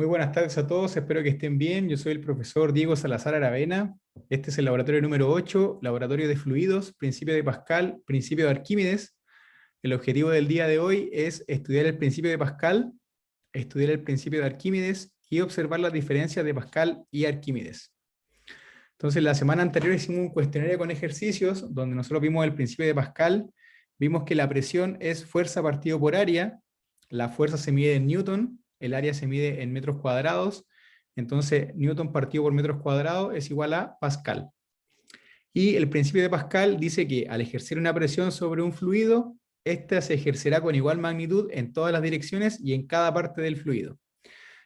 Muy buenas tardes a todos, espero que estén bien. Yo soy el profesor Diego Salazar Aravena. Este es el laboratorio número 8, laboratorio de fluidos, principio de Pascal, principio de Arquímedes. El objetivo del día de hoy es estudiar el principio de Pascal, estudiar el principio de Arquímedes y observar las diferencias de Pascal y Arquímedes. Entonces, la semana anterior hicimos un cuestionario con ejercicios donde nosotros vimos el principio de Pascal, vimos que la presión es fuerza partido por área, la fuerza se mide en Newton, el área se mide en metros cuadrados, entonces Newton partido por metros cuadrados es igual a Pascal. Y el principio de Pascal dice que al ejercer una presión sobre un fluido, ésta se ejercerá con igual magnitud en todas las direcciones y en cada parte del fluido.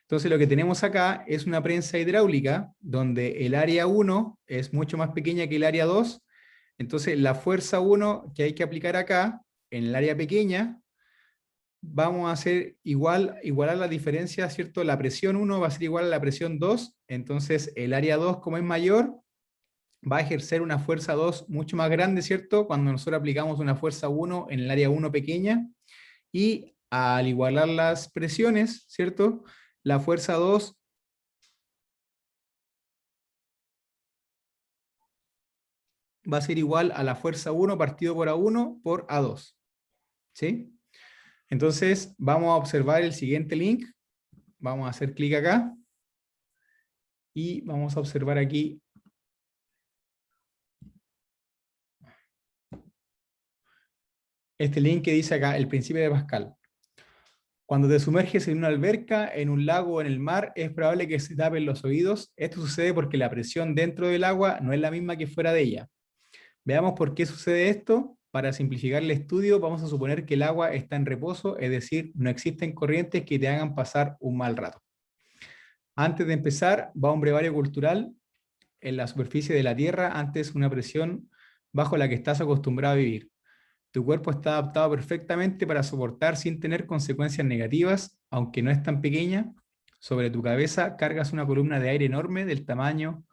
Entonces lo que tenemos acá es una prensa hidráulica donde el área 1 es mucho más pequeña que el área 2. Entonces la fuerza 1 que hay que aplicar acá, en el área pequeña, vamos a hacer igualar la diferencia, ¿cierto? La presión 1 va a ser igual a la presión 2, entonces el área 2, como es mayor, va a ejercer una fuerza 2 mucho más grande, ¿cierto? Cuando nosotros aplicamos una fuerza 1 en el área 1 pequeña, y al igualar las presiones, ¿cierto? La fuerza 2 va a ser igual a la fuerza 1 partido por A1 por A2. ¿Sí? Entonces, vamos a observar el siguiente link. Vamos a hacer clic acá. Y vamos a observar aquí este link que dice acá, el principio de Pascal. Cuando te sumerges en una alberca, en un lago o en el mar, es probable que se tapen los oídos. Esto sucede porque la presión dentro del agua no es la misma que fuera de ella. Veamos por qué sucede esto. Para simplificar el estudio, vamos a suponer que el agua está en reposo, es decir, no existen corrientes que te hagan pasar un mal rato. Antes de empezar, va un brevario cultural. En la superficie de la Tierra, antes una presión bajo la que estás acostumbrado a vivir. Tu cuerpo está adaptado perfectamente para soportar sin tener consecuencias negativas, aunque no es tan pequeña. Sobre tu cabeza cargas una columna de aire enorme del tamaño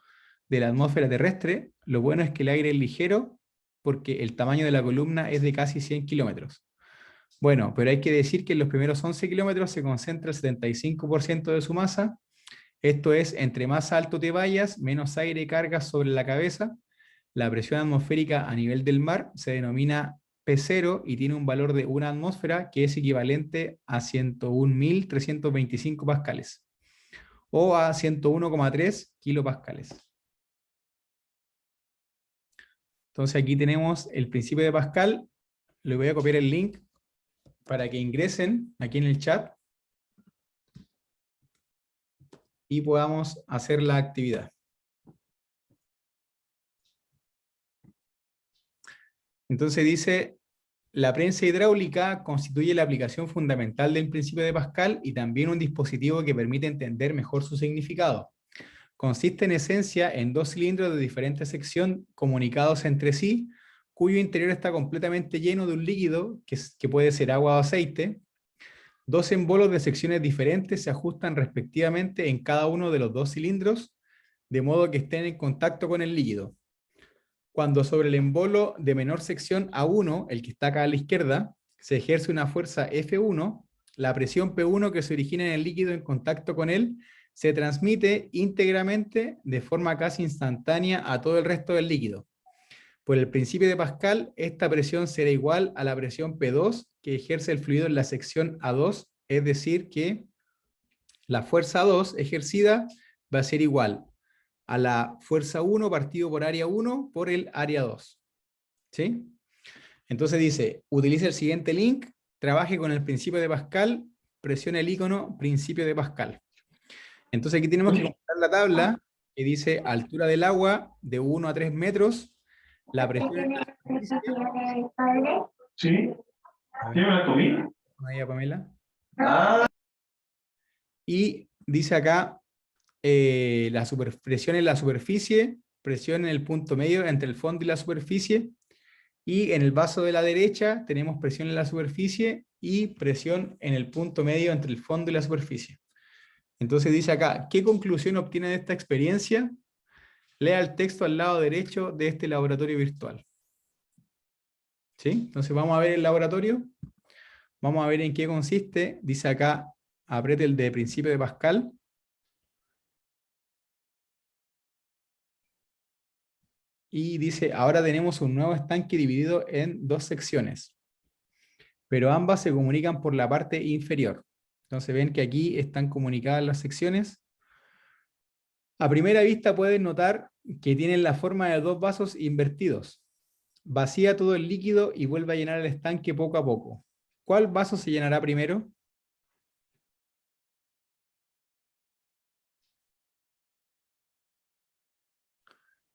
de la atmósfera terrestre. Lo bueno es que el aire es ligero porque el tamaño de la columna es de casi 100 kilómetros. Bueno, pero hay que decir que en los primeros 11 kilómetros se concentra el 75% de su masa. Esto es, entre más alto te vayas, menos aire cargas sobre la cabeza. La presión atmosférica a nivel del mar se denomina P0 y tiene un valor de una atmósfera que es equivalente a 101.325 pascales o a 101,3 kilopascales. Entonces aquí tenemos el principio de Pascal. Le voy a copiar el link para que ingresen aquí en el chat y podamos hacer la actividad. Entonces dice, la prensa hidráulica constituye la aplicación fundamental del principio de Pascal y también un dispositivo que permite entender mejor su significado. Consiste en esencia en dos cilindros de diferente sección comunicados entre sí, cuyo interior está completamente lleno de un líquido, que puede ser agua o aceite. Dos embolos de secciones diferentes se ajustan respectivamente en cada uno de los dos cilindros, de modo que estén en contacto con el líquido. Cuando sobre el embolo de menor sección A1, el que está acá a la izquierda, se ejerce una fuerza F1, la presión P1 que se origina en el líquido en contacto con él se transmite íntegramente de forma casi instantánea a todo el resto del líquido. Por el principio de Pascal, esta presión será igual a la presión P2 que ejerce el fluido en la sección A2, es decir que la fuerza 2 ejercida va a ser igual a la fuerza 1 partido por área 1 por el área 2. ¿Sí? Entonces dice, utilice el siguiente link, trabaje con el principio de Pascal, presione el icono principio de Pascal. Entonces aquí tenemos que completar la tabla que dice altura del agua de 1 a 3 metros, la presión en la superficie. Sí, ¿tiene la comida? Ahí a Pamela. Ah. Y dice acá la presión en la superficie, presión en el punto medio entre el fondo y la superficie, y en el vaso de la derecha tenemos presión en la superficie y presión en el punto medio entre el fondo y la superficie. Entonces dice acá, ¿qué conclusión obtiene de esta experiencia? Lea el texto al lado derecho de este laboratorio virtual. ¿Sí? Entonces vamos a ver el laboratorio, vamos a ver en qué consiste. Dice acá, apriete el de principio de Pascal. y dice, ahora tenemos un nuevo estanque dividido en dos secciones, pero ambas se comunican por la parte inferior. Entonces ven que aquí están comunicadas las secciones. A primera vista pueden notar que tienen la forma de dos vasos invertidos. Vacía todo el líquido y vuelve a llenar el estanque poco a poco. ¿Cuál vaso se llenará primero?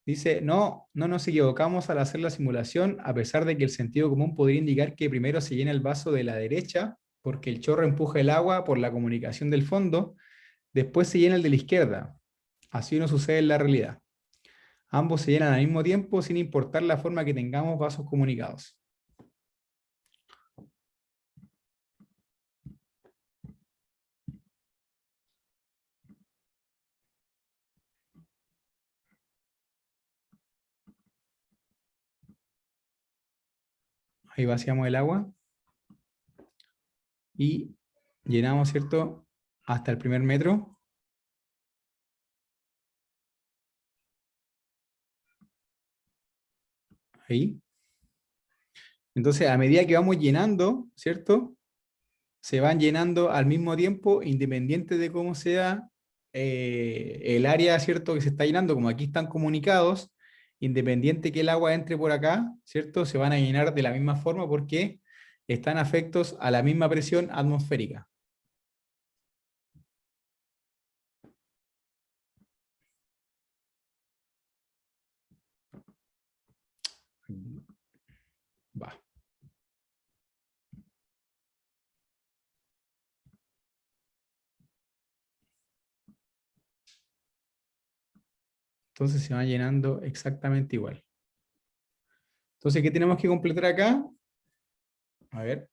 Dice, no nos equivocamos al hacer la simulación, a pesar de que el sentido común podría indicar que primero se llena el vaso de la derecha, porque el chorro empuja el agua por la comunicación del fondo, después se llena el de la izquierda. Así no sucede en la realidad. Ambos se llenan al mismo tiempo sin importar la forma que tengamos vasos comunicados. Ahí vaciamos el agua y llenamos, ¿cierto? Hasta el primer metro. Ahí. Entonces, a medida que vamos llenando, ¿cierto? Se van llenando al mismo tiempo, independiente de cómo sea el área, ¿cierto? Que se está llenando, como aquí están comunicados, independiente que el agua entre por acá, ¿cierto? Se van a llenar de la misma forma porque están afectos a la misma presión atmosférica. Va. Entonces se va llenando exactamente igual. Entonces, ¿qué tenemos que completar acá? A ver.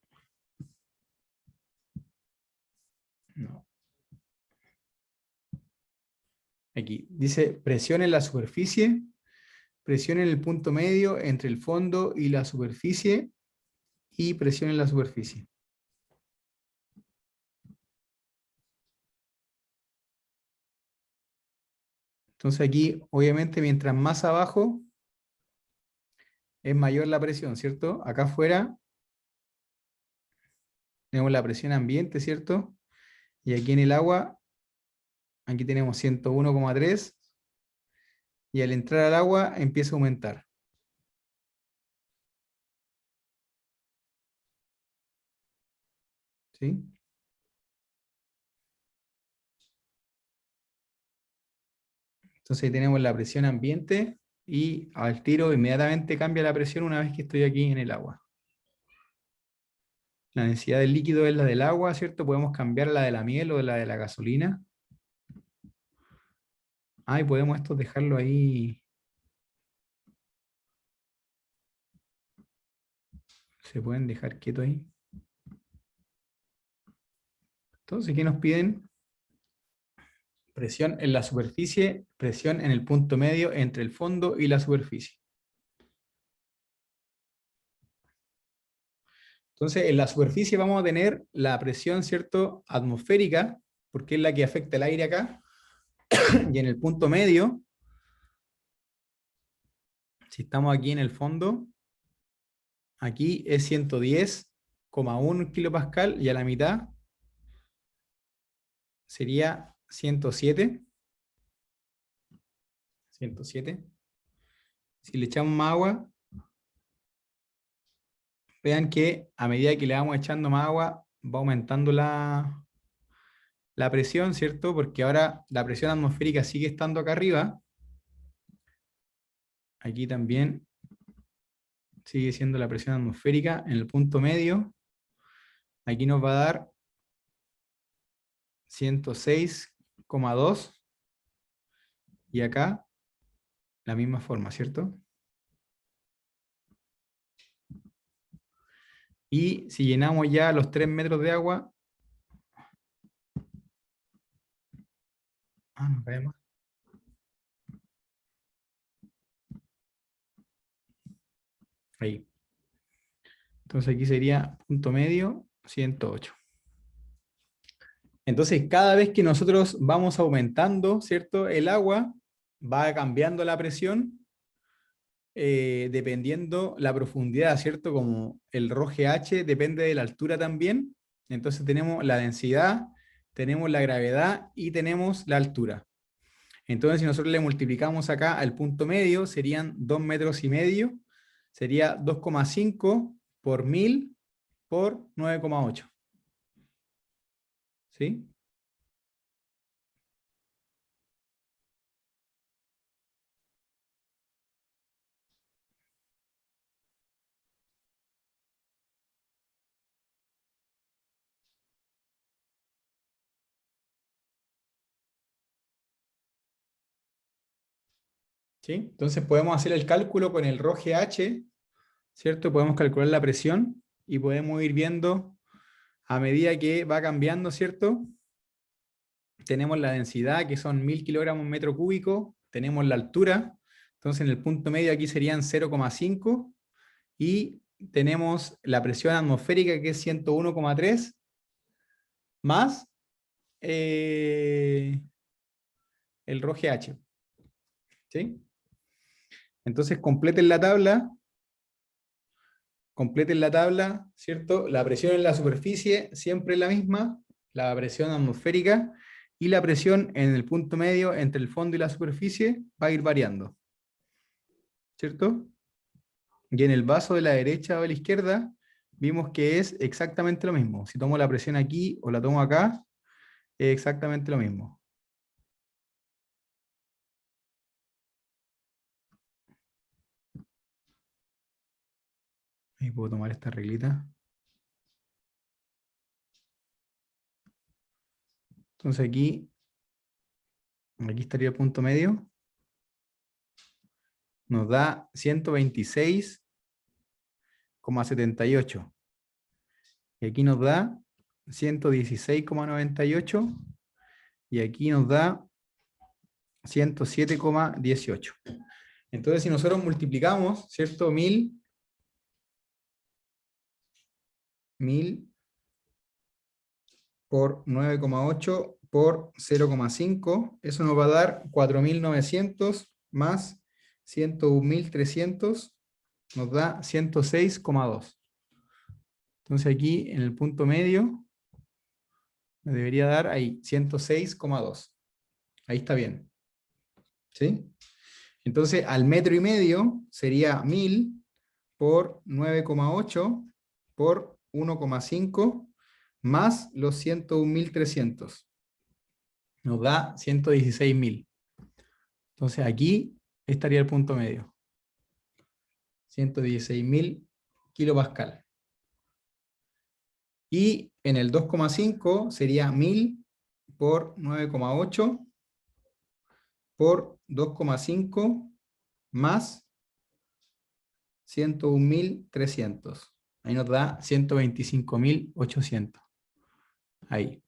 No. Aquí dice presión en la superficie, presión en el punto medio entre el fondo y la superficie, y presión en la superficie. Entonces aquí, obviamente, mientras más abajo, es mayor la presión, ¿cierto? Acá afuera tenemos la presión ambiente, ¿cierto? Y aquí en el agua, aquí tenemos 101,3, y al entrar al agua empieza a aumentar. ¿Sí? Entonces ahí tenemos la presión ambiente, y al tiro inmediatamente cambia la presión una vez que estoy aquí en el agua. La densidad del líquido es la del agua, ¿cierto? Podemos cambiar la de la miel o la de la gasolina. Ah, y podemos esto dejarlo ahí. Se pueden dejar quieto ahí. Entonces, ¿qué nos piden? Presión en la superficie, presión en el punto medio entre el fondo y la superficie. Entonces, en la superficie vamos a tener la presión, ¿cierto?, atmosférica, porque es la que afecta el aire acá. Y en el punto medio, si estamos aquí en el fondo, aquí es 110,1 kilopascal, y a la mitad sería 107. 107. Si le echamos más agua, vean que a medida que le vamos echando más agua, va aumentando la presión, ¿cierto? Porque ahora la presión atmosférica sigue estando acá arriba. Aquí también sigue siendo la presión atmosférica en el punto medio. Aquí nos va a dar 106,2. Y acá la misma forma, ¿cierto? Y si llenamos ya los 3 metros de agua, nos vemos. Ahí. Entonces aquí sería punto medio 108. Entonces cada vez que nosotros vamos aumentando, ¿cierto?, el agua, va cambiando la presión, dependiendo la profundidad, ¿cierto? Como el ρGH depende de la altura también. Entonces tenemos la densidad, tenemos la gravedad y tenemos la altura. Entonces, si nosotros le multiplicamos acá al punto medio, serían 2,5 metros, sería 2,5 por 1000 por 9,8. ¿Sí? ¿Sí? Entonces podemos hacer el cálculo con el ρGH, ¿cierto? Podemos calcular la presión y podemos ir viendo a medida que va cambiando, ¿cierto? Tenemos la densidad, que son 1000 kilogramos metro cúbico, tenemos la altura, entonces en el punto medio aquí serían 0,5, y tenemos la presión atmosférica, que es 101,3, más el ρGH. ¿Sí? Entonces completen la tabla, ¿cierto? La presión en la superficie siempre es la misma, la presión atmosférica, y la presión en el punto medio entre el fondo y la superficie va a ir variando, ¿cierto? Y en el vaso de la derecha o de la izquierda vimos que es exactamente lo mismo. Si tomo la presión aquí o la tomo acá, es exactamente lo mismo. Ahí puedo tomar esta reglita. Entonces aquí estaría el punto medio. Nos da 126,78. Y aquí nos da 116,98. Y aquí nos da 107,18. Entonces, si nosotros multiplicamos, ¿cierto? 1000 por 9,8 por 0,5, eso nos va a dar 4900 más 101.300, nos da 106,2. Entonces aquí en el punto medio me debería dar ahí 106,2. Ahí está bien. ¿Sí? Entonces al metro y medio sería 1000 por 9,8 por 1,5 más los 101.300. Nos da 116.000. Entonces aquí estaría el punto medio. 116.000 kilopascal. Y en el 2,5 sería 1000 por 9,8 por 2,5 más 101.300. Ahí nos da 125.800. Ahí.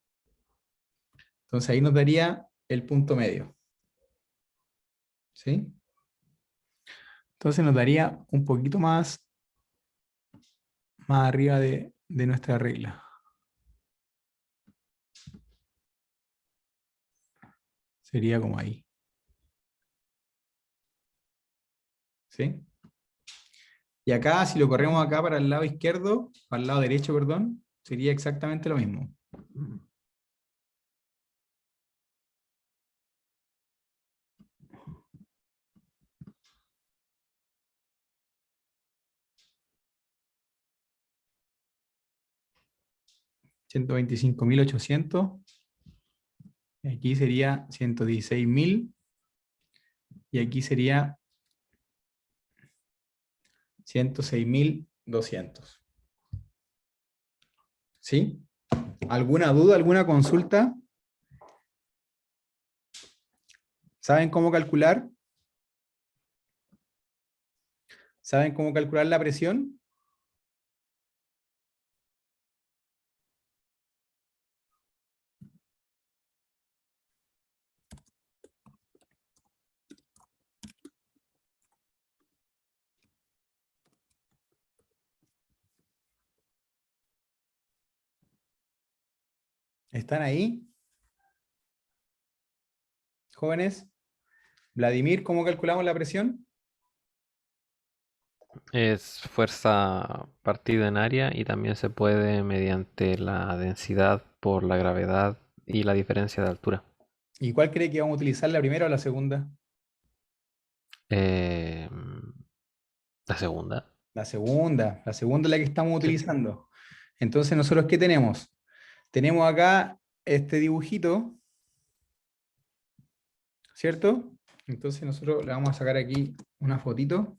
Entonces ahí nos daría el punto medio. ¿Sí? Entonces nos daría un poquito más arriba de nuestra regla. Sería como ahí. ¿Sí? Y acá, si lo corremos acá para el lado izquierdo, para el lado derecho, perdón, sería exactamente lo mismo. $125.800. Aquí sería 116.000. Y aquí sería 106.200. ¿Sí? ¿Alguna duda, alguna consulta? ¿Saben cómo calcular? ¿Saben cómo calcular la presión? ¿Están ahí? Jóvenes. Vladimir, ¿cómo calculamos la presión? Es fuerza partida en área y también se puede mediante la densidad por la gravedad y la diferencia de altura. ¿Y cuál cree que vamos a utilizar, la primera o la segunda? Eh, la segunda. La segunda es la que estamos Sí. utilizando. Entonces, ¿nosotros qué tenemos? Tenemos acá este dibujito, ¿cierto? Entonces nosotros le vamos a sacar aquí una fotito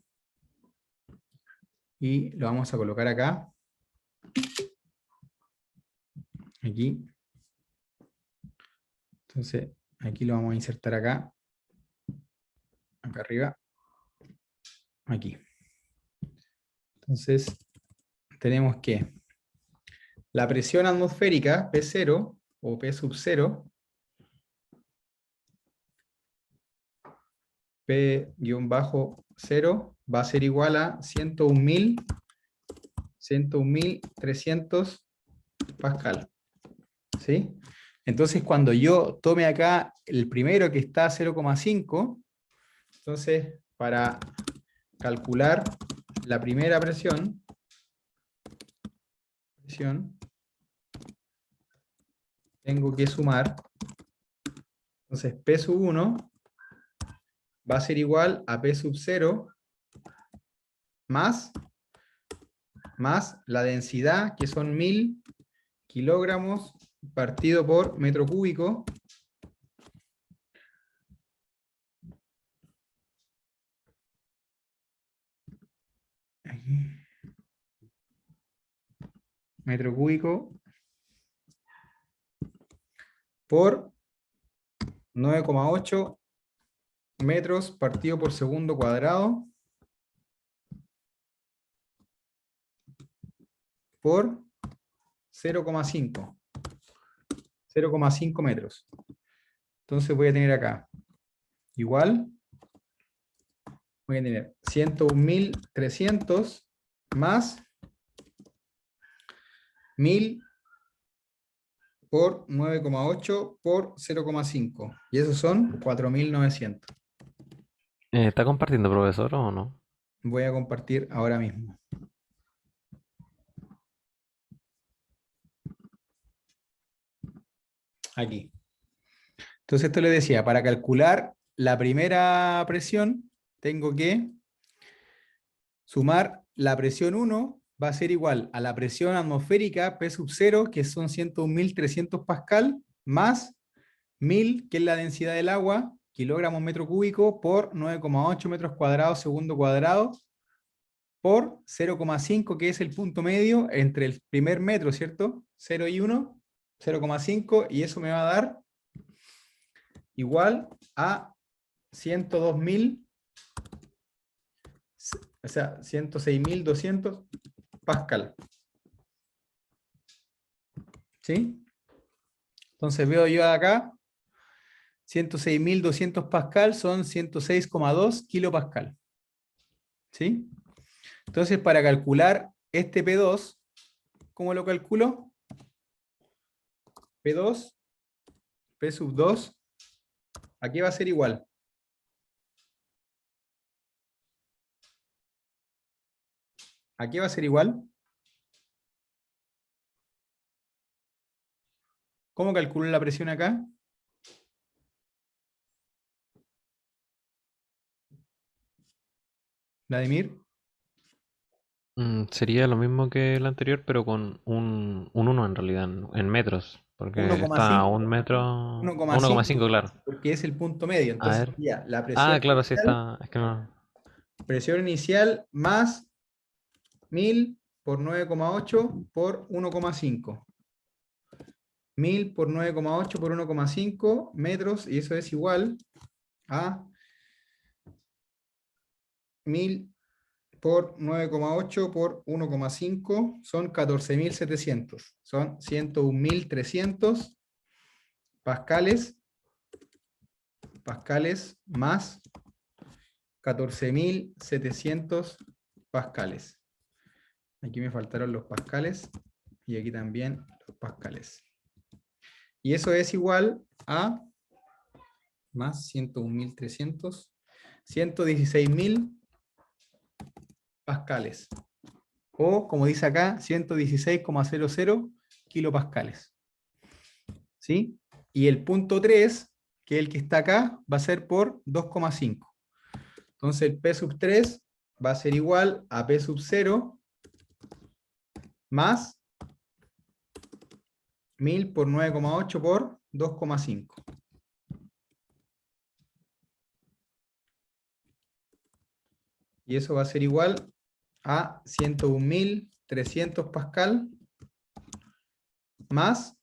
y lo vamos a colocar acá, aquí. Entonces, aquí lo vamos a insertar acá, acá arriba, aquí. Entonces, tenemos que la presión atmosférica, P0 o P sub 0, P-0 va a ser igual a 101.300 pascal. ¿Sí? Entonces, cuando yo tome acá el primero que está a 0,5, entonces, para calcular la primera presión, tengo que sumar, entonces P sub 1 va a ser igual a P sub 0 más la densidad, que son 1000 kilogramos partido por metro cúbico, aquí, metro cúbico por 9,8 metros partido por segundo cuadrado por 0,5. 0,5 metros. Entonces voy a tener acá, igual, voy a tener 101.300 más 1000 por 9,8 por 0,5. Y esos son 4.900. ¿Está compartiendo, profesor, o no? Voy a compartir ahora mismo. Aquí. Entonces esto le decía, para calcular la primera presión, tengo que sumar la presión 1, va a ser igual a la presión atmosférica P sub 0, que son 101.300 pascal, más 1000, que es la densidad del agua, kilogramos metro cúbico, por 9,8 metros cuadrados segundo cuadrado, por 0,5, que es el punto medio entre el primer metro, ¿cierto? 0 y 1, 0,5, y eso me va a dar igual a 102.000, o sea, 106.200 pascal. ¿Sí? Entonces veo yo acá, 106.200 pascal son 106,2 kilopascal. ¿Sí? Entonces, para calcular este P2, ¿cómo lo calculo? P2, P sub 2, ¿a qué va a ser igual? ¿A qué va a ser igual? ¿Cómo calculo la presión acá? Vladimir. Sería lo mismo que el anterior, pero con un 1 en realidad, en metros, porque está a 1,5. un metro, a 1,5, 1,5, claro. porque es el punto medio. A Entonces ver. sería la Ah, claro, sí está. Es que no. presión inicial más 1000 por 9,8 por 1,5. 1000 por 9,8 por 1,5 metros, y eso es igual a 1000 por 9,8 por 1,5, son 14.700. Son 101.300 pascales, más 14.700 pascales. Aquí me faltaron los pascales y aquí también los pascales. Y eso es igual a más 101.300, 116.000 pascales. O, como dice acá, 116,00 kilopascales. ¿Sí? Y el punto 3, que es el que está acá, va a ser por 2,5. Entonces el P sub 3 va a ser igual a P sub 0 más 1000 por 9,8 por 2,5. Y eso va a ser igual a 101.300 pascal más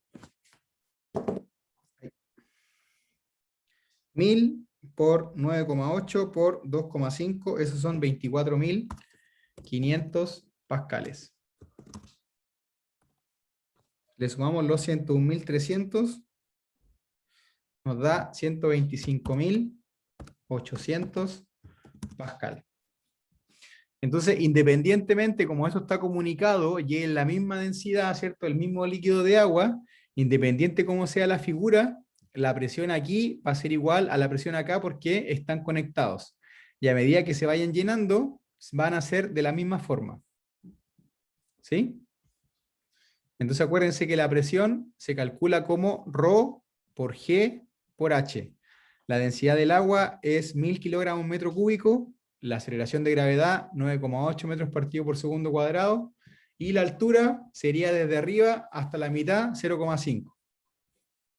1000 por 9,8 por 2,5, esos son 24.500 pascales. Le sumamos los 101.300, nos da 125.800 pascal. Entonces, independientemente, como eso está comunicado y es la misma densidad, ¿cierto? El mismo líquido de agua, independiente como sea la figura, la presión aquí va a ser igual a la presión acá porque están conectados. Y a medida que se vayan llenando, van a ser de la misma forma. ¿Sí? Entonces acuérdense que la presión se calcula como ρ por G por H. La densidad del agua es 1000 kilogramos metro cúbico, la aceleración de gravedad 9,8 metros partido por segundo cuadrado, y la altura sería desde arriba hasta la mitad 0,5.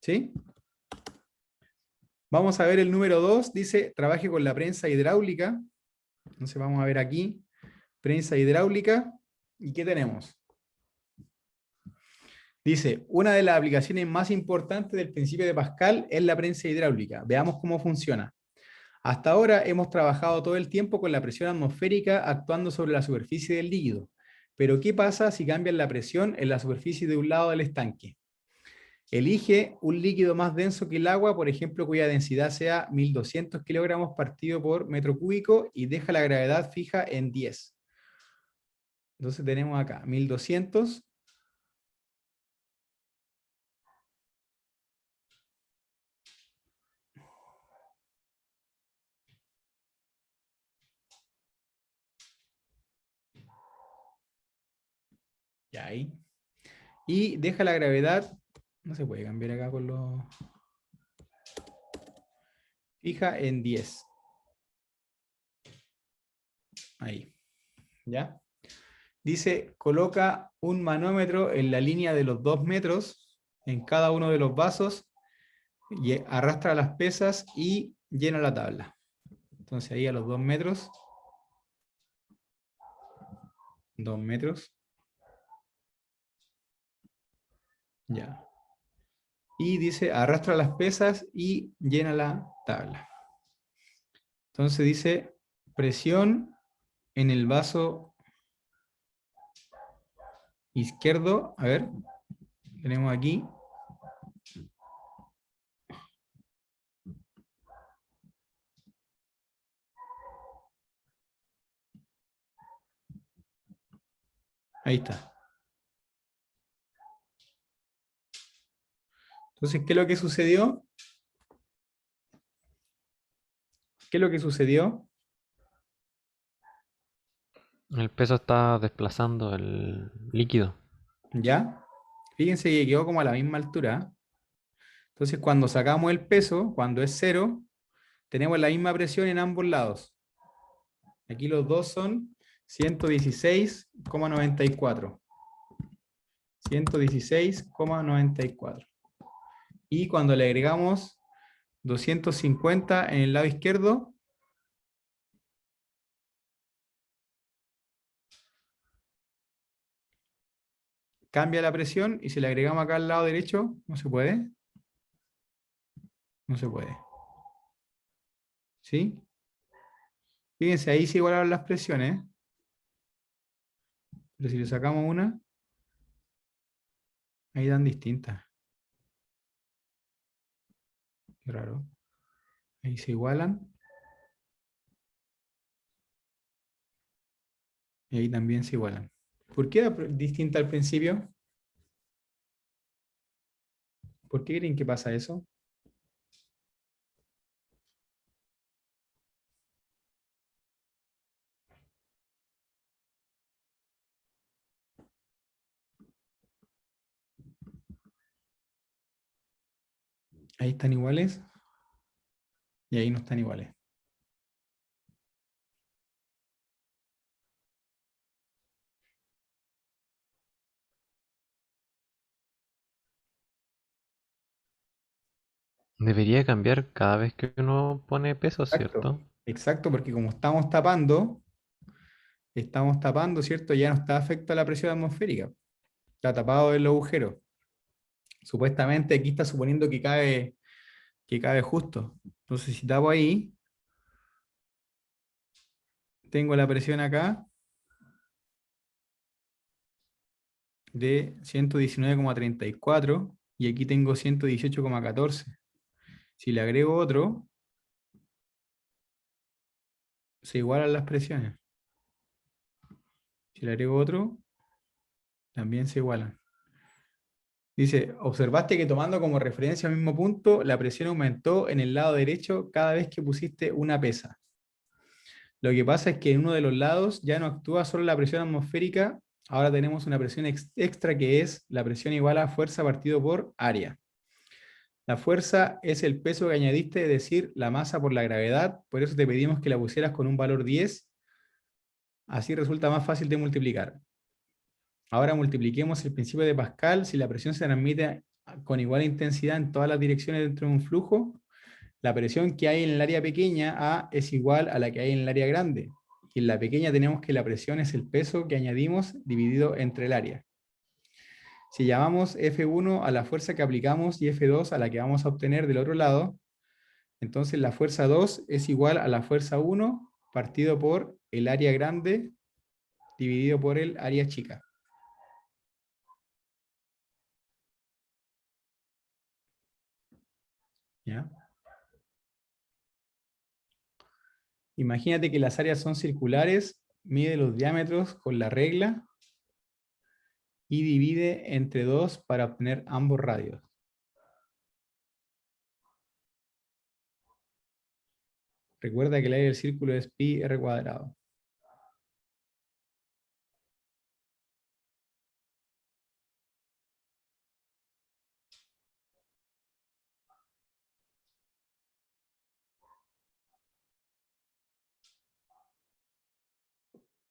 ¿Sí? Vamos a ver el número 2, dice, trabaje con la prensa hidráulica. Entonces vamos a ver aquí, prensa hidráulica, ¿y qué tenemos? Dice, una de las aplicaciones más importantes del principio de Pascal es la prensa hidráulica. Veamos cómo funciona. Hasta ahora hemos trabajado todo el tiempo con la presión atmosférica actuando sobre la superficie del líquido. Pero ¿qué pasa si cambian la presión en la superficie de un lado del estanque? Elige un líquido más denso que el agua, por ejemplo, cuya densidad sea 1200 kilogramos partido por metro cúbico y deja la gravedad fija en 10. Entonces tenemos acá 1200. Ya ahí. Y deja la gravedad, no se puede cambiar acá con los... Fija en 10. Ahí. ¿Ya? Dice, coloca un manómetro en la línea de los 2 metros en cada uno de los vasos y arrastra las pesas y llena la tabla. Entonces ahí a los 2 metros. 2 metros. Ya. Y dice, arrastra las pesas y llena la tabla. Entonces dice, presión en el vaso izquierdo. A ver, tenemos aquí. Ahí está. Entonces, ¿qué es lo que sucedió? ¿Qué es lo que sucedió? El peso está desplazando el líquido. ¿Ya? Fíjense que quedó como a la misma altura. Entonces, cuando sacamos el peso, cuando es 0, tenemos la misma presión en ambos lados. Aquí los dos son 116,94. 116,94. Y cuando le agregamos 250 en el lado izquierdo, cambia la presión y si le agregamos acá al lado derecho, no se puede. No se puede. ¿Sí? Fíjense, ahí se igualaron las presiones. Pero si le sacamos una, ahí dan distintas. Qué raro. Ahí se igualan. Y ahí también se igualan. ¿Por qué era distinta al principio? ¿Por qué creen que pasa eso? Ahí están iguales. Y ahí no están iguales. Debería cambiar cada vez que uno pone peso, Exacto. ¿cierto? Exacto, porque como estamos tapando, ¿cierto? Ya no está afecto a la presión atmosférica. Está tapado el agujero. Supuestamente aquí está suponiendo que cabe justo. Entonces, si tapo ahí, tengo la presión acá de 119,34 y aquí tengo 118,14. Si le agrego otro, se igualan las presiones. Si le agrego otro, también se igualan. Dice, observaste que tomando como referencia el mismo punto, la presión aumentó en el lado derecho cada vez que pusiste una pesa. Lo que pasa es que en uno de los lados ya no actúa solo la presión atmosférica, ahora tenemos una presión extra que es la presión igual a fuerza partido por área. La fuerza es el peso que añadiste, es decir, la masa por la gravedad, por eso te pedimos que la pusieras con un valor 10, así resulta más fácil de multiplicar. Ahora multipliquemos el principio de Pascal. Si la presión se transmite con igual intensidad en todas las direcciones dentro de un flujo, la presión que hay en el área pequeña A es igual a la que hay en el área grande. Y en la pequeña tenemos que la presión es el peso que añadimos dividido entre el área. Si llamamos F1 a la fuerza que aplicamos y F2 a la que vamos a obtener del otro lado, entonces la fuerza 2 es igual a la fuerza 1 partido por el área grande dividido por el área chica. ¿Ya? Imagínate que las áreas son circulares, mide los diámetros con la regla y divide entre 2 para obtener ambos radios. Recuerda que el área del círculo es pi r cuadrado.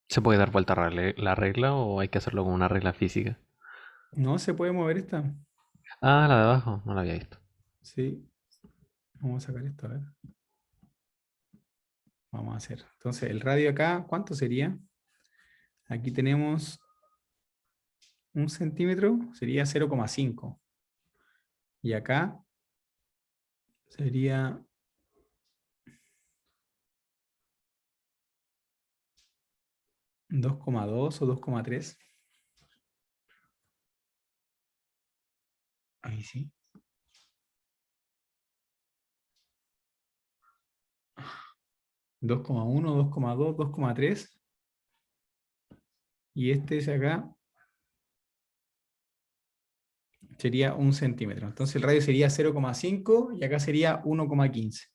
¿Se puede dar vuelta a la regla o hay que hacerlo con una regla física? No se puede mover esta. Ah, la de abajo, no la había visto. Sí, vamos a sacar esto, a ver. Vamos a hacer. Entonces, el radio acá, ¿cuánto sería? Aquí tenemos 1 centímetro, sería 0,5. Y acá sería 2,2 o 2,3. Ahí sí. 2,1, 2,2, 2,3. Y este es acá, sería 1 centímetro. Entonces el radio sería 0,5 y acá sería 1,15.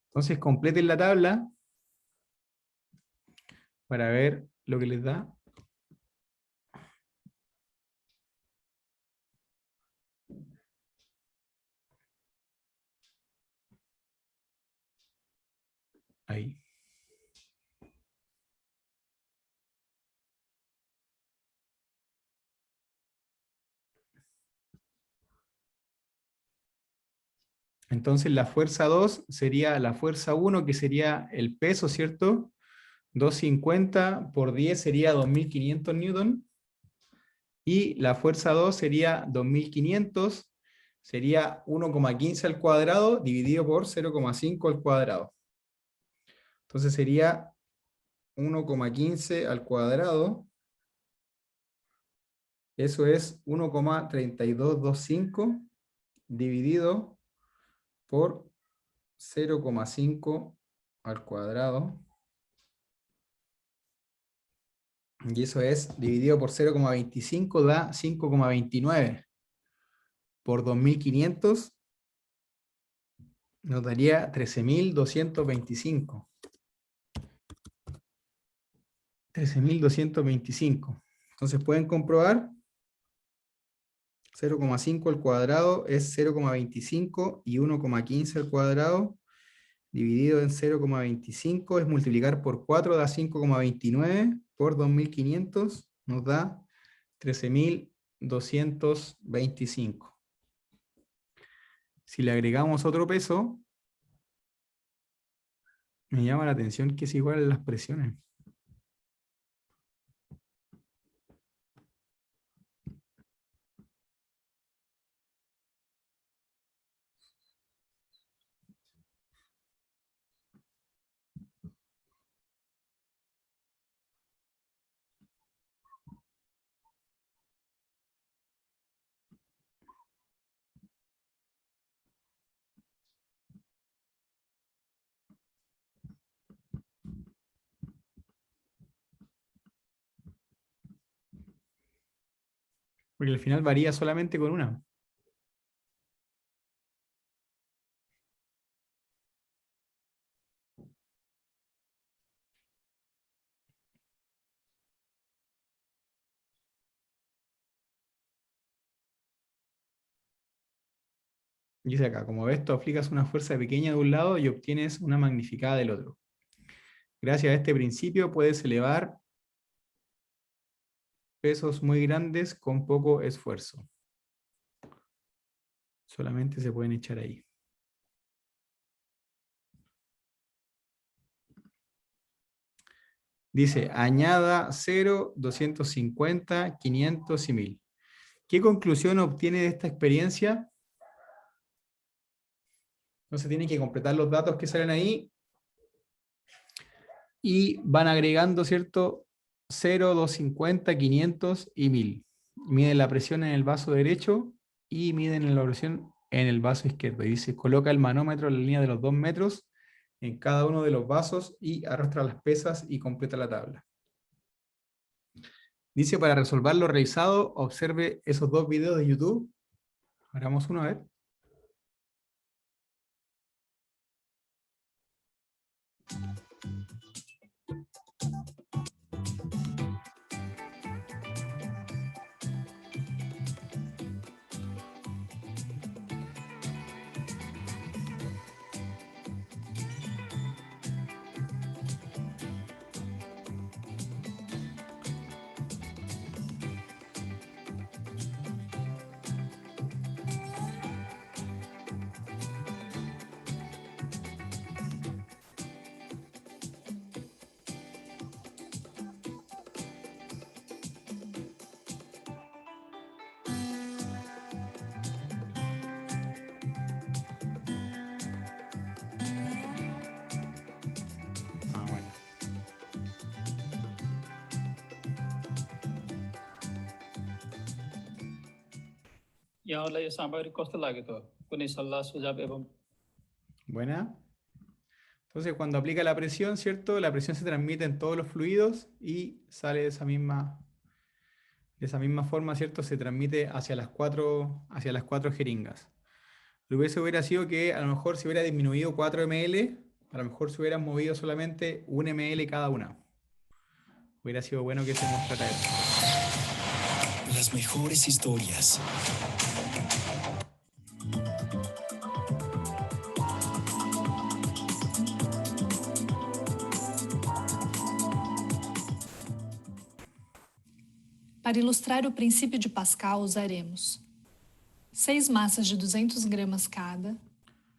Entonces completen la tabla para ver lo que les da. Ahí. Entonces la fuerza 2 sería la fuerza 1, que sería el peso, ¿cierto? 250 por 10 sería 2500 newton. Y la fuerza 2 sería 2500, sería 1,15 al cuadrado dividido por 0,5 al cuadrado. Entonces sería 1,15 al cuadrado. Eso es 1,3225 dividido por 0,5 al cuadrado. Y eso es dividido por 0,25 da 5,29. Por 2500 nos daría 13.225. 13.225. Entonces pueden comprobar 0,5 al cuadrado es 0,25 y 1,15 al cuadrado dividido en 0,25 es multiplicar por 4, da 5,29 por 2.500 nos da 13.225. Si le agregamos otro peso, me llama la atención que es igual a las presiones. Porque al final varía solamente con una. Dice acá, como ves, tú aplicas una fuerza pequeña de un lado y obtienes una magnificada del otro. Gracias a este principio puedes elevar pesos muy grandes con poco esfuerzo. Solamente se pueden echar ahí. Dice, añada 0, 250, 500 y 1000. ¿Qué conclusión obtiene de esta experiencia? Entonces tienen que completar los datos que salen ahí y van agregando, ¿cierto? 0, 250, 500 y 1000. Miden la presión en el vaso derecho y miden la presión en el vaso izquierdo. Y dice, coloca el manómetro en la línea de los 2 metros en cada uno de los vasos y arrastra las pesas y completa la tabla. Dice, para resolver lo revisado, observe esos 2 videos de YouTube. Hagamos uno a ver. Bueno. यहाँलाई यो सामग्री कस्तो लाग्यो त कुनै सल्लाह सुझाव एवं Buena. Entonces, cuando aplica la presión, ¿cierto? La presión se transmite en todos los fluidos y sale de esa misma forma, ¿cierto? Se transmite hacia las cuatro jeringas. Lo que hubiera sido que a lo mejor se hubiera disminuido 4 ml, a lo mejor se hubieran movido solamente 1 ml cada una. Hubiera sido bueno que se mostrara eso. Las mejores historias. Para ilustrar o princípio de Pascal, usaremos 6 massas de 200 gramas cada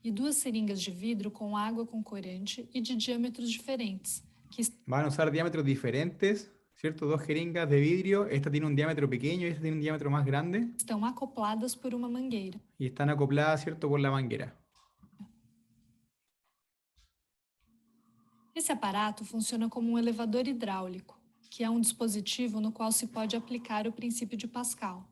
e 2 seringas de vidro com água com corante e de diâmetros diferentes. Van a usar diámetros diferentes, ¿cierto? 2 jeringas de vidrio. Esta tiene un diámetro pequeño y esta tiene un diámetro más grande. Estão acopladas por uma mangueira. Y están acopladas, ¿cierto? Por la manguera. Esse aparato funciona como um elevador hidráulico, que é um dispositivo no qual se pode aplicar o princípio de Pascal.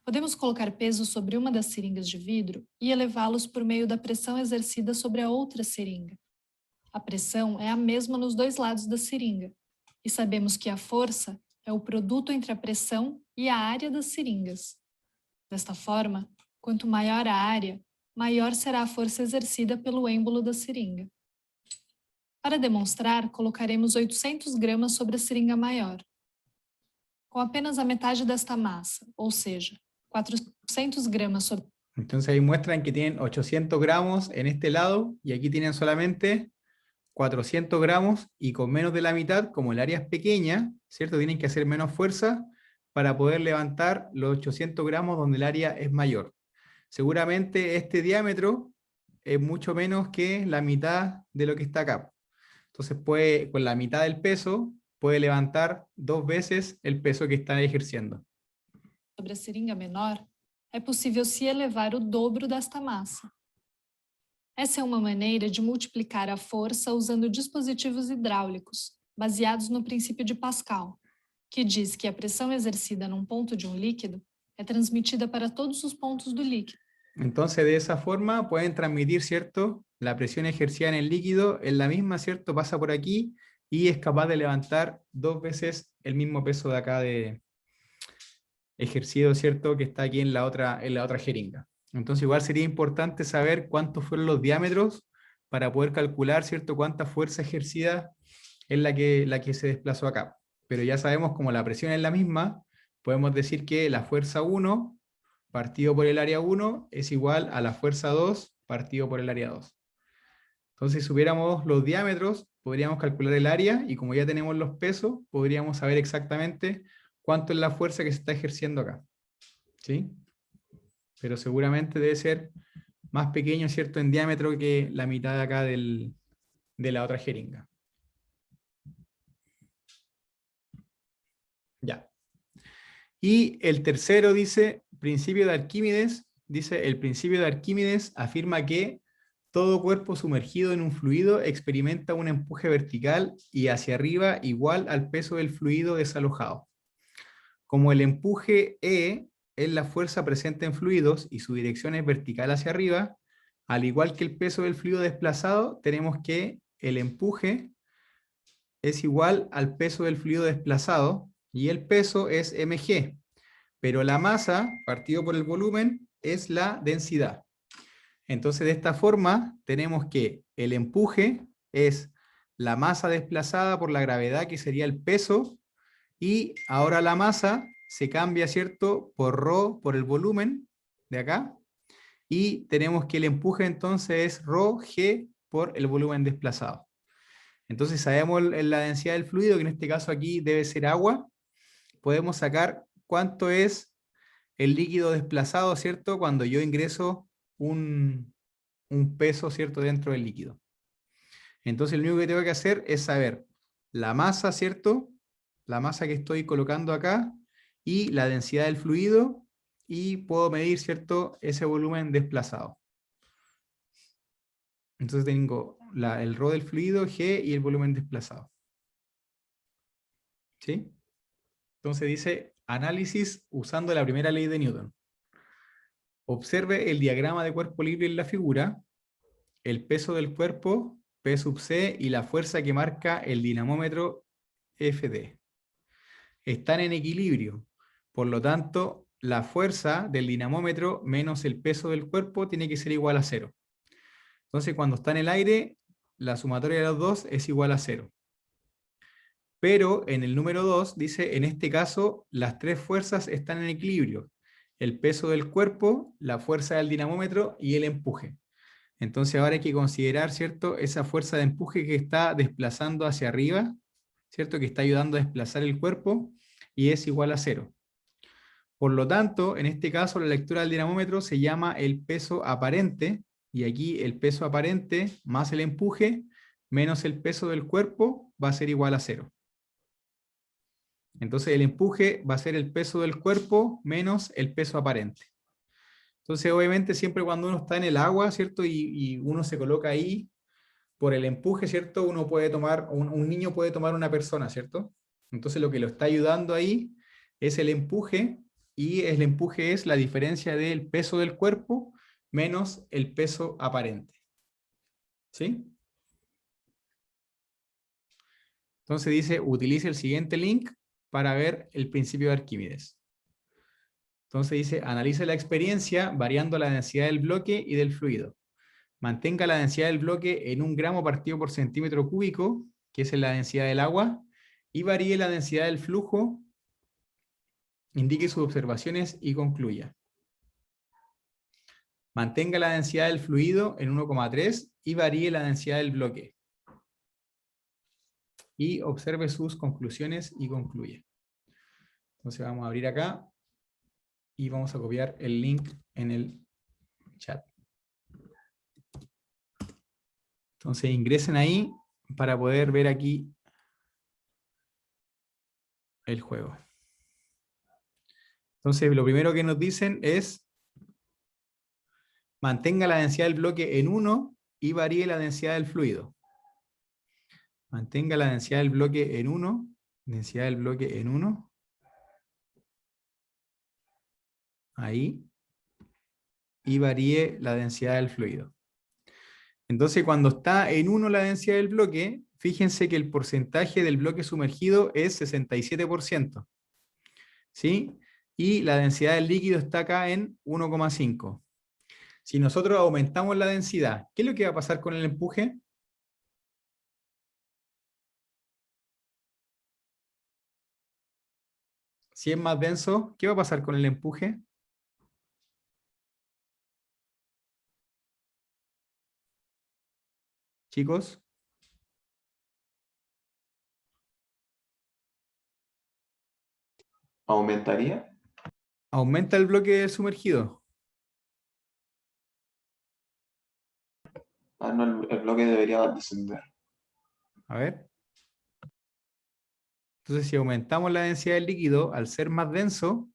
Podemos colocar peso sobre uma das seringas de vidro e elevá-los por meio da pressão exercida sobre a outra seringa. A pressão é a mesma nos dois lados da seringa, e sabemos que a força é o produto entre a pressão e a área das seringas. Desta forma, quanto maior a área, maior será a força exercida pelo êmbolo da seringa. Para demonstrar, colocaremos 800 gramas sobre a seringa maior. com apenas a metade desta massa, ou seja, 400 gramas sobre Entonces ahí muestran que tienen 800 gramos en este lado y aquí tienen solamente 400 gramos y con menos de la mitad, como el área es pequeña, ¿cierto? Tienen que hacer menos fuerza para poder levantar los 800 gramos donde el área es mayor. Seguramente este diámetro es mucho menos que la mitad de lo que está acá. Entonces puede, con la mitad del peso, puede levantar 2 veces el peso que está ejerciendo. a seringa menor, é possível se elevar o dobro desta massa. Essa é uma maneira de multiplicar a força usando dispositivos hidráulicos, baseados no princípio de Pascal, que diz que a pressão exercida num ponto de um líquido é transmitida para todos os pontos do líquido. Entonces, de esa forma pueden transmitir, ¿cierto? La presión ejercida en el líquido es la misma, ¿cierto? Pasa por aquí y es capaz de levantar 2 veces el mismo peso de acá de ejercido, ¿cierto? Que está aquí en la otra jeringa. Entonces, igual sería importante saber cuántos fueron los diámetros para poder calcular, ¿cierto? Cuánta fuerza ejercida es la que se desplazó acá. Pero ya sabemos, como la presión es la misma, podemos decir que la fuerza 1 partido por el área 1 es igual a la fuerza 2 partido por el área 2. Entonces, si supiéramos los diámetros, podríamos calcular el área, y como ya tenemos los pesos, podríamos saber exactamente cuánto es la fuerza que se está ejerciendo acá. ¿Sí? Pero seguramente debe ser más pequeño, ¿cierto?, en diámetro que la mitad de acá de la otra jeringa. Ya. Y el tercero dice, principio de Arquímedes, dice, el principio de Arquímedes afirma que todo cuerpo sumergido en un fluido experimenta un empuje vertical y hacia arriba igual al peso del fluido desalojado. Como el empuje E es la fuerza presente en fluidos y su dirección es vertical hacia arriba, al igual que el peso del fluido desplazado, tenemos que el empuje es igual al peso del fluido desplazado y el peso es mg. Pero la masa, partido por el volumen, es la densidad. Entonces, de esta forma, tenemos que el empuje es la masa desplazada por la gravedad, que sería el peso, y ahora la masa se cambia, ¿cierto?, por ρ, por el volumen, de acá, y tenemos que el empuje entonces es ρg por el volumen desplazado. Entonces sabemos la densidad del fluido, que en este caso aquí debe ser agua. Podemos sacar cuánto es el líquido desplazado, ¿cierto?, cuando yo ingreso un peso, ¿cierto?, dentro del líquido. Entonces lo único que tengo que hacer es saber la masa, ¿cierto?, la masa que estoy colocando acá, y la densidad del fluido, y puedo medir, ¿cierto?, ese volumen desplazado. Entonces tengo el ρ del fluido, g, y el volumen desplazado. ¿Sí? Entonces dice, análisis usando la primera ley de Newton. Observe el diagrama de cuerpo libre en la figura, el peso del cuerpo, P sub C, y la fuerza que marca el dinamómetro Fd. Están en equilibrio, por lo tanto, la fuerza del dinamómetro menos el peso del cuerpo tiene que ser igual a 0. Entonces, cuando está en el aire, la sumatoria de los dos es igual a 0. Pero en el número 2 dice, en este caso, las tres fuerzas están en equilibrio. El peso del cuerpo, la fuerza del dinamómetro y el empuje. Entonces ahora hay que considerar, ¿cierto?, esa fuerza de empuje que está desplazando hacia arriba, ¿cierto?, que está ayudando a desplazar el cuerpo, y es igual a 0. Por lo tanto, en este caso, la lectura del dinamómetro se llama el peso aparente, y aquí el peso aparente más el empuje menos el peso del cuerpo va a ser igual a 0. Entonces el empuje va a ser el peso del cuerpo menos el peso aparente. Entonces obviamente siempre cuando uno está en el agua, ¿cierto?, y uno se coloca ahí, por el empuje, ¿cierto?, uno puede tomar, un niño puede tomar una persona, ¿cierto? Entonces lo que lo está ayudando ahí es el empuje, y el empuje es la diferencia del peso del cuerpo menos el peso aparente. ¿Sí? Entonces dice, utilice el siguiente link para ver el principio de Arquímedes. Entonces dice, analice la experiencia variando la densidad del bloque y del fluido. Mantenga la densidad del bloque en 1 gramo partido por centímetro cúbico, que es la densidad del agua, y varíe la densidad del flujo Indique sus observaciones y concluya. Mantenga la densidad del fluido en 1,3 y varíe la densidad del bloque. Y observe sus conclusiones y concluya. Entonces vamos a abrir acá y vamos a copiar el link en el chat. Entonces ingresen ahí para poder ver aquí el juego. Entonces lo primero que nos dicen es: mantenga la densidad del bloque en 1 y varíe la densidad del fluido. Mantenga la densidad del bloque en 1. Densidad del bloque en 1. Ahí. Y varíe la densidad del fluido. Entonces cuando está en 1 la densidad del bloque, fíjense que el porcentaje del bloque sumergido es 67%. ¿Sí? Y la densidad del líquido está acá en 1,5. Si nosotros aumentamos la densidad, ¿qué es lo que va a pasar con el empuje? Si es más denso, ¿qué va a pasar con el empuje? Chicos. ¿Aumentaría? Aumenta el bloque sumergido. Ah, no, el bloque debería descender. A ver. Entonces, si aumentamos la densidad del líquido, al ser más denso,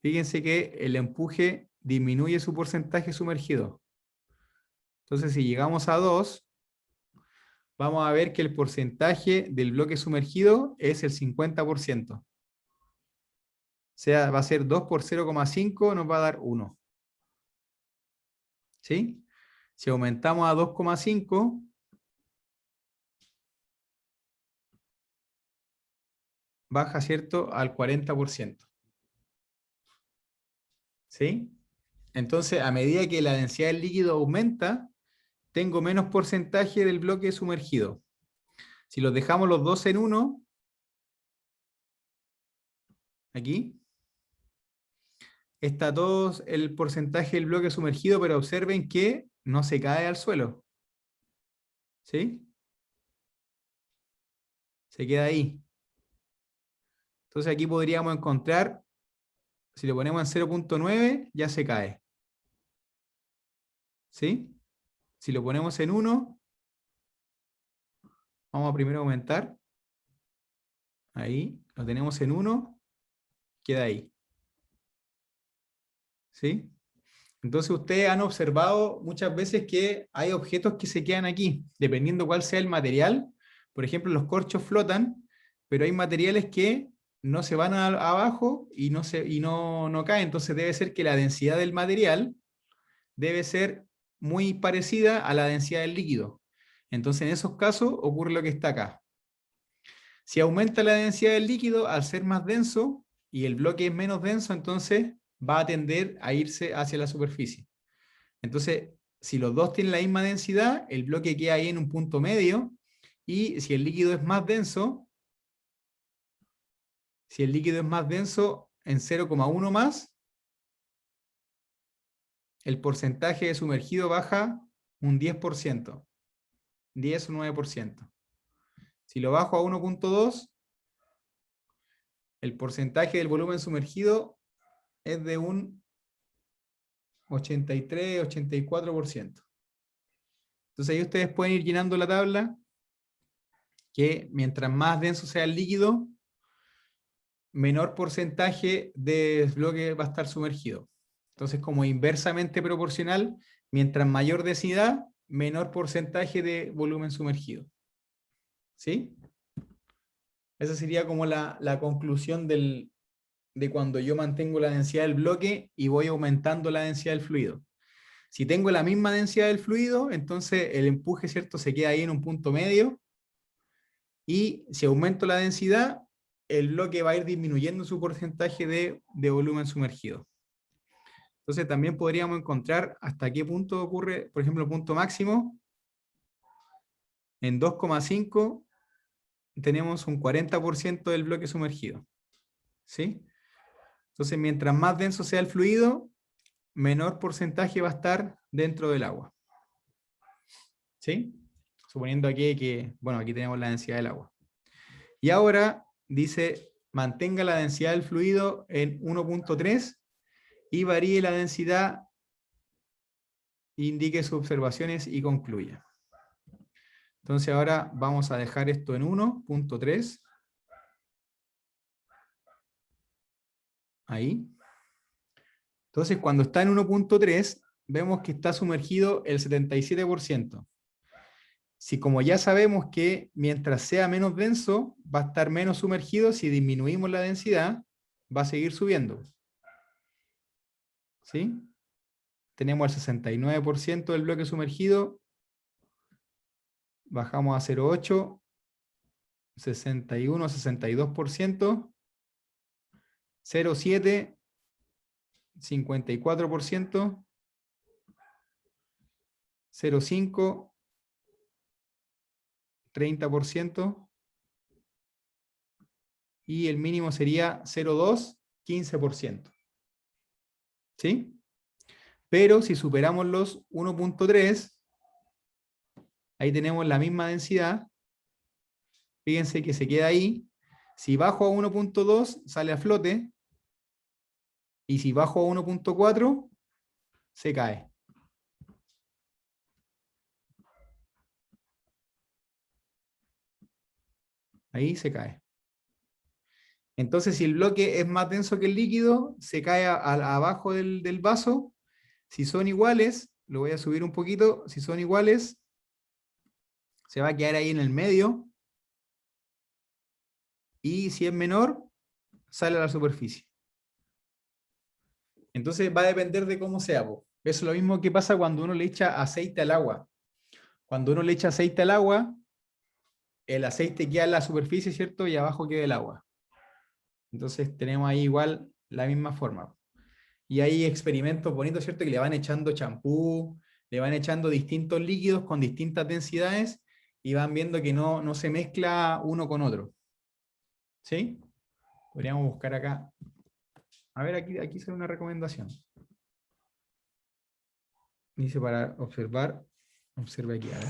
fíjense que el empuje disminuye su porcentaje sumergido. Entonces, si llegamos a 2, vamos a ver que el porcentaje del bloque sumergido es el 50%. O sea, va a ser 2 por 0,5, nos va a dar 1. ¿Sí? Si aumentamos a 2,5, baja, ¿cierto?, al 40%. ¿Sí? Entonces, a medida que la densidad del líquido aumenta, tengo menos porcentaje del bloque sumergido. Si los dejamos los dos en 1, aquí, está todo el porcentaje del bloque sumergido, pero observen que no se cae al suelo. ¿Sí? Se queda ahí. Entonces aquí podríamos encontrar, si lo ponemos en 0,9, ya se cae. ¿Sí? Si lo ponemos en 1, vamos a primero aumentar. Ahí, lo tenemos en 1, queda ahí. ¿Sí? Entonces ustedes han observado muchas veces que hay objetos que se quedan aquí, dependiendo cuál sea el material. Por ejemplo, los corchos flotan, pero hay materiales que no se van abajo y no caen. Entonces debe ser que la densidad del material debe ser muy parecida a la densidad del líquido. Entonces en esos casos ocurre lo que está acá. Si aumenta la densidad del líquido, al ser más denso y el bloque es menos denso, entonces va a tender a irse hacia la superficie. Entonces, si los dos tienen la misma densidad, el bloque queda ahí en un punto medio, y si el líquido es más denso, en 0,1 más, el porcentaje de sumergido baja un 10%, 10 o 9%. Si lo bajo a 1,2, el porcentaje del volumen sumergido es de un 83, 84%. Entonces ahí ustedes pueden ir llenando la tabla, que mientras más denso sea el líquido, menor porcentaje de bloque va a estar sumergido. Entonces, como inversamente proporcional, mientras mayor densidad, menor porcentaje de volumen sumergido. ¿Sí? Esa sería como la conclusión de cuando yo mantengo la densidad del bloque y voy aumentando la densidad del fluido. Si tengo la misma densidad del fluido, entonces el empuje, ¿cierto?, se queda ahí en un punto medio, y si aumento la densidad, el bloque va a ir disminuyendo su porcentaje de volumen sumergido. Entonces también podríamos encontrar hasta qué punto ocurre, por ejemplo, el punto máximo. En 2,5 tenemos un 40% del bloque sumergido. ¿Sí? Entonces, mientras más denso sea el fluido, menor porcentaje va a estar dentro del agua. ¿Sí? Suponiendo aquí que, bueno, aquí tenemos la densidad del agua. Y ahora dice, mantenga la densidad del fluido en 1.3 y varíe la densidad, indique sus observaciones y concluya. Entonces ahora vamos a dejar esto en 1.3. Ahí. Entonces cuando está en 1.3, vemos que está sumergido el 77%. Si como ya sabemos que mientras sea menos denso, va a estar menos sumergido, si disminuimos la densidad, va a seguir subiendo. ¿Sí? Tenemos el 69% del bloque sumergido, bajamos a 0.8, 61, 62%, 0.7, 54%, 0.5, 30%, y el mínimo sería 0.2, 15%. ¿Sí? Pero si superamos los 1.3, ahí tenemos la misma densidad. Fíjense que se queda ahí. Si bajo a 1.2, sale a flote. Y si bajo a 1.4, se cae. Ahí se cae. Entonces, si el bloque es más denso que el líquido, se cae abajo del vaso. Si son iguales, lo voy a subir un poquito, si son iguales, se va a quedar ahí en el medio. Y si es menor, sale a la superficie. Entonces va a depender de cómo sea. Eso es lo mismo que pasa cuando uno le echa aceite al agua. Cuando uno le echa aceite al agua, el aceite queda en la superficie, ¿cierto? Y abajo queda el agua. Entonces tenemos ahí igual la misma forma. Y hay experimentos bonitos, ¿cierto? Que le van echando champú, le van echando distintos líquidos con distintas densidades y van viendo que no se mezcla uno con otro. ¿Sí? Podríamos buscar acá. A ver, aquí sale una recomendación. Dice para observar. Observe aquí, a ver.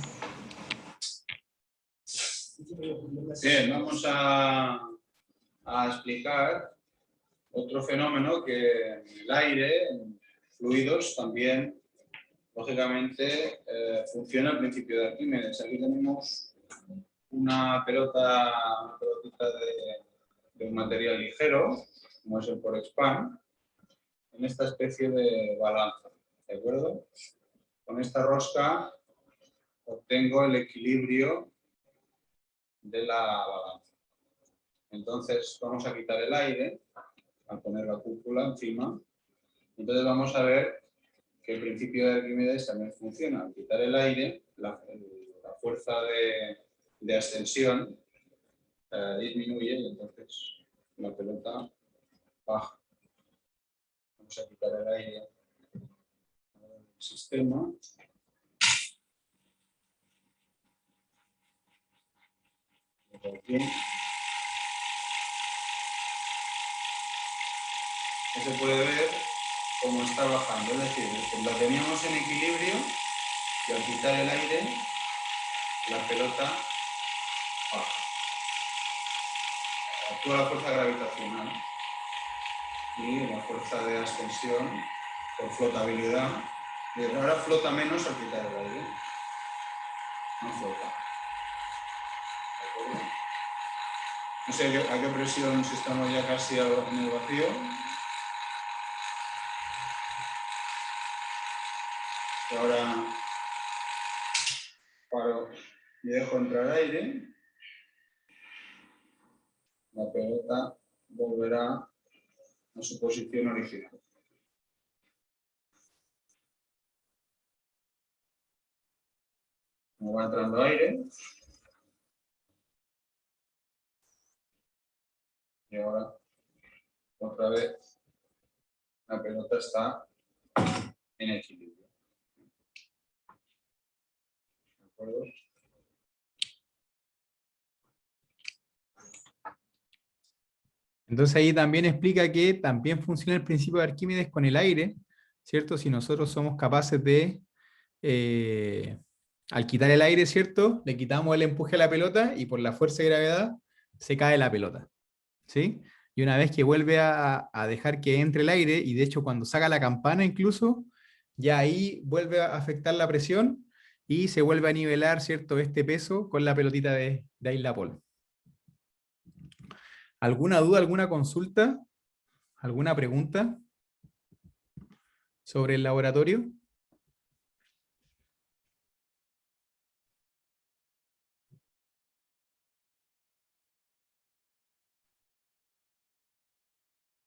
Bien, vamos a explicar otro fenómeno que en el aire, en fluidos, también, lógicamente, funciona el principio de Arquímedes. Aquí tenemos una pelotita de un material ligero, como es el Porexpan, en esta especie de balanza, ¿de acuerdo? Con esta rosca obtengo el equilibrio de la balanza. Entonces vamos a quitar el aire al poner la cúpula encima. Entonces vamos a ver que el principio de Arquímedes también funciona. Al quitar el aire, la fuerza de ascensión disminuye y entonces la pelota baja. Vamos a quitar el aire del sistema. Aquí. Se puede ver cómo está bajando, es decir, la teníamos en equilibrio y al quitar el aire, la pelota baja. Actúa la fuerza gravitacional y la fuerza de ascensión por flotabilidad. Y ahora flota menos al quitar el aire. No flota. ¿De acuerdo? No sé a qué presión, si estamos ya casi en el vacío. Y ahora paro y dejo entrar aire. La pelota volverá a su posición original. Como va entrando aire. Y ahora, otra vez, la pelota está en equilibrio. ¿De acuerdo? Entonces ahí también explica que también funciona el principio de Arquímedes con el aire, ¿cierto? Si nosotros somos capaces de, al quitar el aire, ¿cierto? Le quitamos el empuje a la pelota y por la fuerza de gravedad se cae la pelota, ¿sí? Y una vez que vuelve a dejar que entre el aire, y de hecho cuando saca la campana incluso, ya ahí vuelve a afectar la presión y se vuelve a nivelar, ¿cierto? Este peso con la pelotita de Isla Paul. ¿Alguna duda, alguna consulta? ¿Alguna pregunta sobre el laboratorio?